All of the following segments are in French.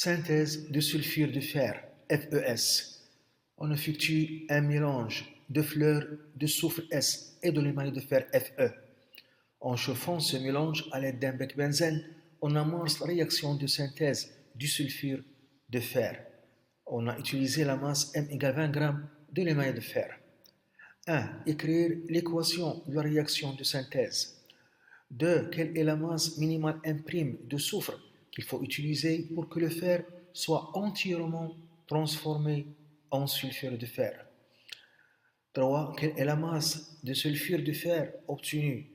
Synthèse de sulfure de fer, FeS. On effectue un mélange de fleurs de soufre S et de l'émail de fer Fe. En chauffant ce mélange à l'aide d'un bec benzène, on amorce la réaction de synthèse du sulfure de fer. On a utilisé la masse M égale 20 g de l'émail de fer. 1. Écrire l'équation de la réaction de synthèse. 2. Quelle est la masse minimale M' de soufre qu'il faut utiliser pour que le fer soit entièrement transformé en sulfure de fer. 3. Quelle est la masse de sulfure de fer obtenue?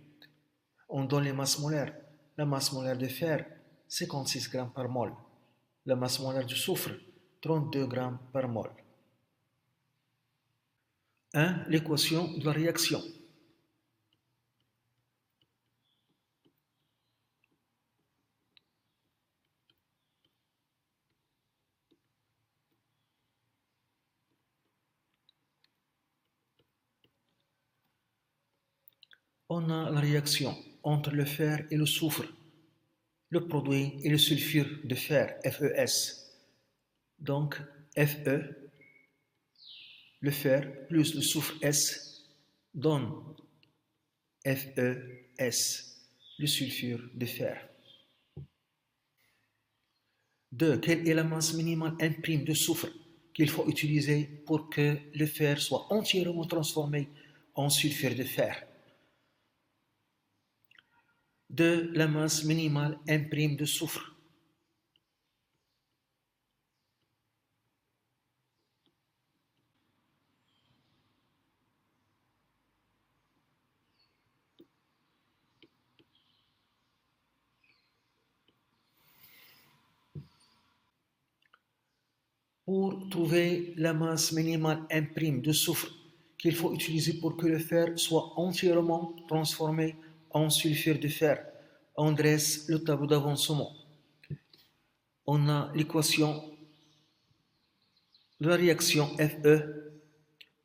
On donne les masses molaires. La masse molaire de fer, 56 g par mol. La masse molaire de soufre, 32 g par mol. 1. L'équation de la réaction. On a la réaction entre le fer et le soufre. Le produit est le sulfure de fer, FeS. Donc, Fe, le fer, plus le soufre S, donne FeS, le sulfure de fer. 2. Quelle est la masse minimale M' de soufre qu'il faut utiliser pour que le fer soit entièrement transformé en sulfure de fer? 2. La masse minimale M' de soufre. Pour trouver la masse minimale M' de soufre qu'il faut utiliser pour que le fer soit entièrement transformé en sulfure de fer, on dresse le tableau d'avancement. On a l'équation de la réaction Fe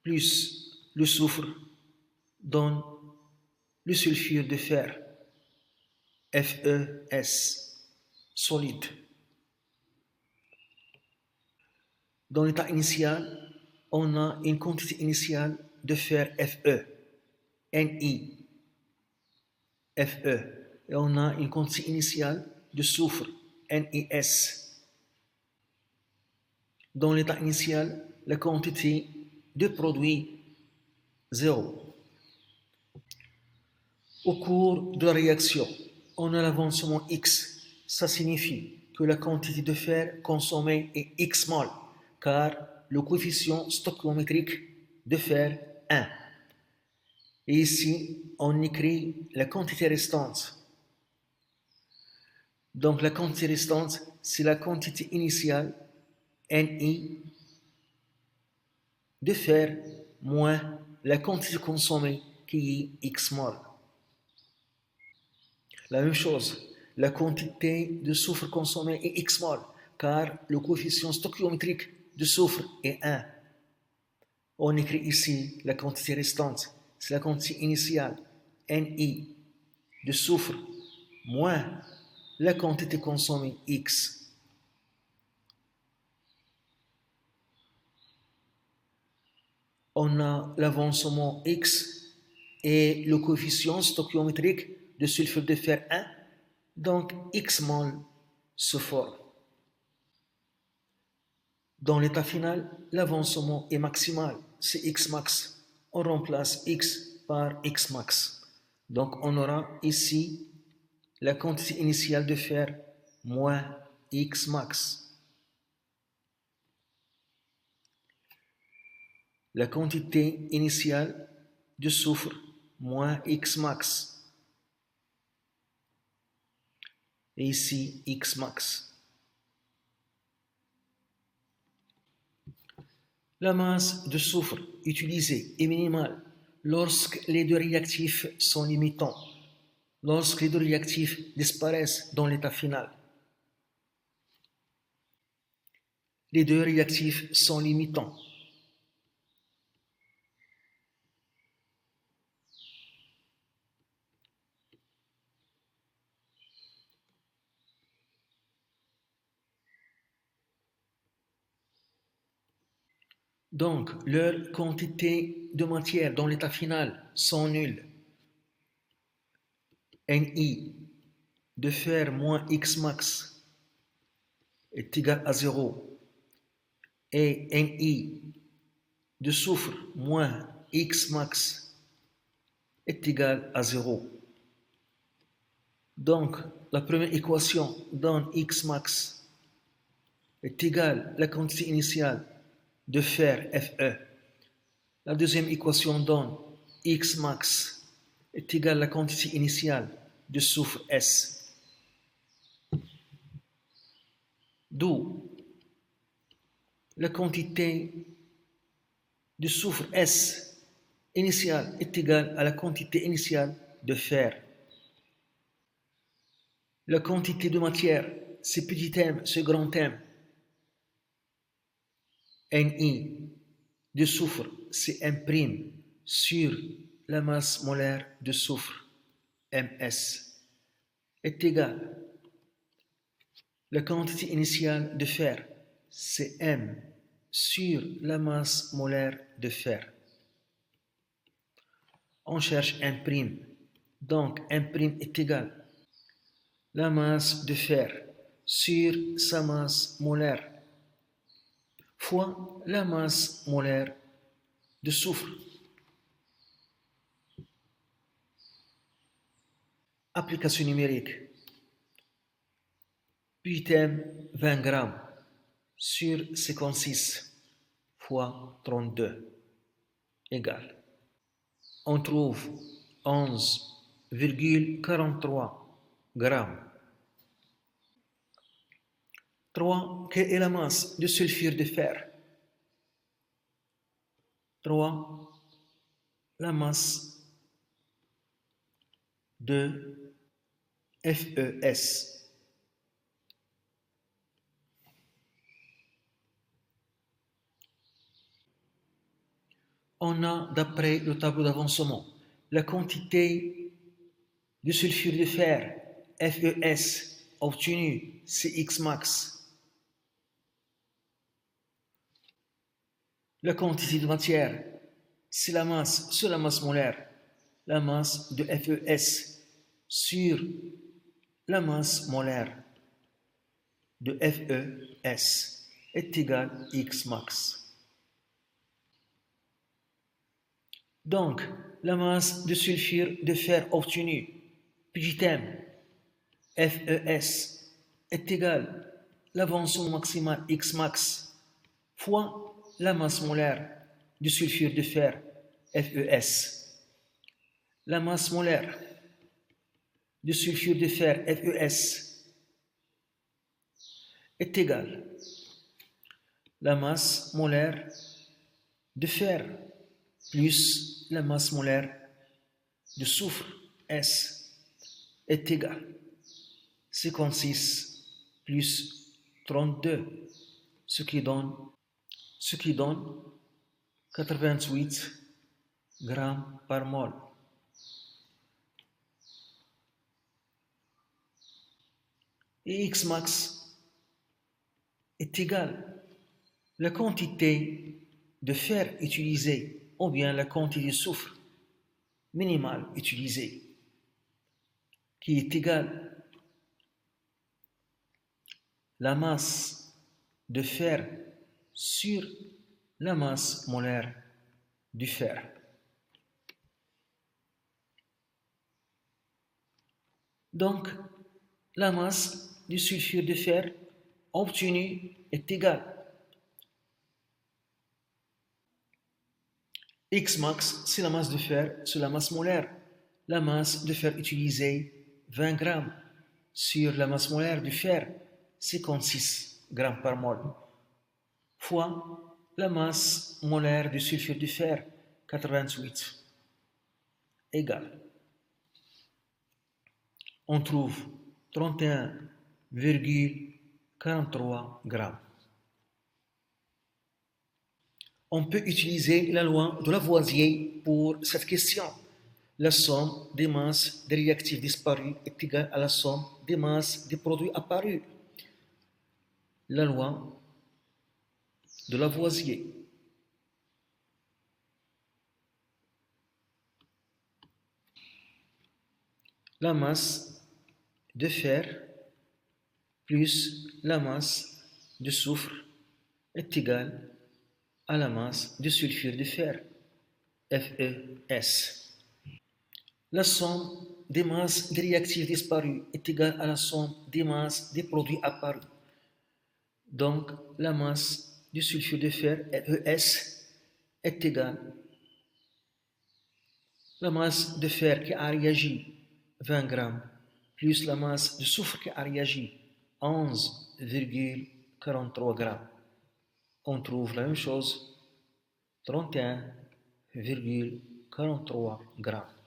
plus le soufre donne le sulfure de fer, FeS, solide. Dans l'état initial, on a une quantité initiale de fer Fe, Ni, Fe, et on a une quantité initiale de soufre, NiS. Dans l'état initial, la quantité de produit 0. Au cours de la réaction, on a l'avancement X. Ça signifie que la quantité de fer consommée est X mol, car le coefficient stoichiométrique de fer 1. Et ici, on écrit la quantité restante. Donc la quantité restante, c'est la quantité initiale, Ni, de fer, moins la quantité consommée, qui est X mol. La même chose, la quantité de soufre consommée est X mol, car le coefficient stoichiométrique de soufre est 1. On écrit ici la quantité restante, c'est la quantité initiale, Ni, de soufre, moins la quantité consommée, X. On a l'avancement X et le coefficient stoichiométrique de sulfure de fer 1, donc X mol se forme. Dans l'état final, l'avancement est maximal, c'est X max. On remplace X par X max. Donc on aura ici la quantité initiale de fer moins X max. La quantité initiale de soufre moins X max. Et ici X max. La masse de soufre utilisée est minimale lorsque les deux réactifs sont limitants, lorsque les deux réactifs disparaissent dans l'état final. Les deux réactifs sont limitants. Donc, leur quantité de matière dans l'état final sont nulles. Ni de fer moins X max est égal à 0 et Ni de soufre moins X max est égal à 0. Donc, la première équation donne X max est égal à la quantité initiale de fer Fe. La deuxième équation donne X max est égal à la quantité initiale de soufre S. D'où la quantité de soufre S initiale est égale à la quantité initiale de fer. La quantité de matière, ce petit m, ce grand m, Ni de soufre, c'est M' sur la masse molaire de soufre, Ms, est égal. La quantité initiale de fer, c'est M sur la masse molaire de fer. On cherche M', donc M' est égal la masse de fer sur sa masse molaire fois la masse molaire de soufre. Application numérique. Putain 20 grammes sur 56 fois 32 égale. On trouve 11,43 grammes. 3. Quelle est la masse de sulfure de fer? 3. La masse de FeS. On a, d'après le tableau d'avancement, la quantité de sulfure de fer FeS obtenue, c'est X max. La quantité de matière, c'est la masse molaire, la masse de FeS sur la masse molaire de FeS est égale X max. Donc, la masse de sulfure de fer obtenue, petit m, FeS, est égale l'avancement maximal X max fois la masse molaire de sulfure de fer, FeS. La masse molaire de sulfure de fer, FeS, est égale la masse molaire de fer plus la masse molaire de soufre, S, est égale 56 plus 32, ce qui donne 88 grammes par mol. Et X max est égal la quantité de fer utilisée ou bien la quantité de soufre minimale utilisée, qui est égale la masse de fer sur la masse molaire du fer. Donc, la masse du sulfure de fer obtenue est égale X max, c'est la masse de fer sur la masse molaire. La masse de fer utilisée, 20 grammes, sur la masse molaire du fer, 56 grammes par mol, fois la masse molaire du sulfure du fer, 88, égale. On trouve 31,43 grammes. On peut utiliser la loi de Lavoisier pour cette question. La somme des masses des réactifs disparus est égale à la somme des masses des produits apparus. La loi de Lavoisier. La masse de fer plus la masse de soufre est égale à la masse de sulfure de fer, FeS. La somme des masses des réactifs disparus est égale à la somme des masses des produits apparus. Donc, la masse du sulfure de fer, FeS, est égale à la masse de fer qui a réagi, 20 grammes, plus la masse de soufre qui a réagi, 11,43 grammes. On trouve la même chose, 31,43 grammes.